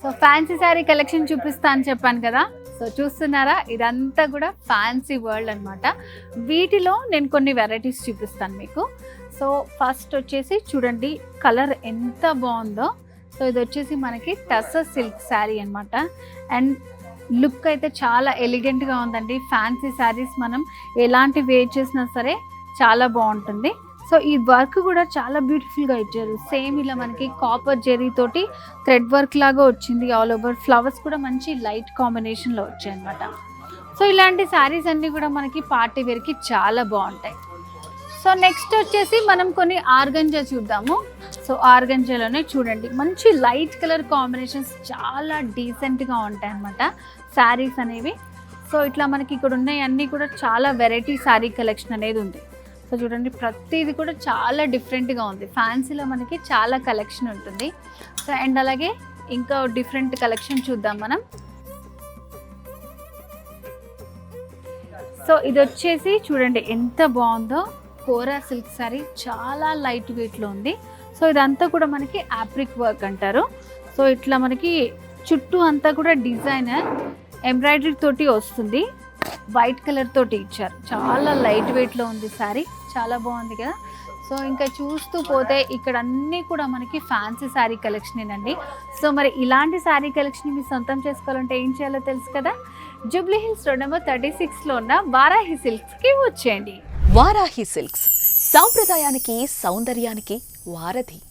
So fancy sari collection చూపిస్తా అని చెప్పాను కదా. సో చూస్తున్నారా, ఇదంతా కూడా ఫ్యాన్సీ వరల్డ్ అనమాట. వీటిలో నేను కొన్ని వెరైటీస్ చూపిస్తాను మీకు. సో ఫస్ట్ వచ్చేసి చూడండి, కలర్ ఎంత బాగుందో. సో ఇది వచ్చేసి మనకి టస్సర్ సిల్క్ శారీ అనమాట. అండ్ లుక్ అయితే చాలా ఎలిగెంట్గా ఉందండి. ఫ్యాన్సీ శారీస్ మనం ఎలాంటి వేర్ చేసినా సరే చాలా బాగుంటుంది. సో ఈ వర్క్ కూడా చాలా బ్యూటిఫుల్గా ఇచ్చారు. సేమ్ ఇలా మనకి కాపర్ జెరీ తోటి థ్రెడ్ వర్క్ లాగా వచ్చింది. ఆల్ ఓవర్ ఫ్లవర్స్ కూడా మంచి లైట్ కాంబినేషన్లో వచ్చాయి అనమాట. సో ఇలాంటి శారీస్ అన్నీ కూడా మనకి పార్టీ వేర్కి చాలా బాగుంటాయి. సో నెక్స్ట్ వచ్చేసి మనం కొన్ని ఆర్గంజా చూద్దాము. సో ఆర్గంజాలోనే చూడండి, మంచి లైట్ కలర్ కాంబినేషన్స్ చాలా డీసెంట్గా ఉంటాయి అన్నమాట శారీస్ అనేవి. సో ఇట్లా మనకి ఇక్కడ ఉన్నాయి అన్నీ కూడా చాలా వెరైటీ శారీ కలెక్షన్ అనేది ఉంది. సో చూడండి, ప్రతిది కూడా చాలా డిఫరెంట్గా ఉంది. ఫ్యాన్సీలో మనకి చాలా కలెక్షన్ ఉంటుంది. సో అండ్ అలాగే ఇంకా డిఫరెంట్ కలెక్షన్ చూద్దాం మనం. సో ఇది వచ్చేసి చూడండి ఎంత బాగుందో, కోరా సిల్క్ శారీ చాలా లైట్ వెయిట్లో ఉంది. సో ఇదంతా కూడా మనకి యాప్రిక్ వర్క్ అంటారు. సో ఇట్లా మనకి చుట్టూ అంతా కూడా డిజైనర్ ఎంబ్రాయిడరీ తోటి వస్తుంది. వైట్ కలర్ తోటి ఇచ్చారు. చాలా లైట్ వెయిట్లో ఉంది శారీ, చాలా బాగుంది కదా. సో ఇంకా చూస్తూ పోతే ఇక్కడ అన్నీ కూడా మనకి ఫ్యాన్సీ శారీ కలెక్షన్ అండి. సో మరి ఇలాంటి శారీ కలెక్షన్ మీ సొంతం చేసుకోవాలంటే ఏం చేయాలో తెలుసు కదా. జూబ్లీ హిల్స్ రోడ్ నెంబర్ 36లో ఉన్న వారాహి సిల్క్స్కి వచ్చేయండి. వారాహి సిల్క్స్ సాంప్రదాయానికి సౌందర్యానికి వారధి.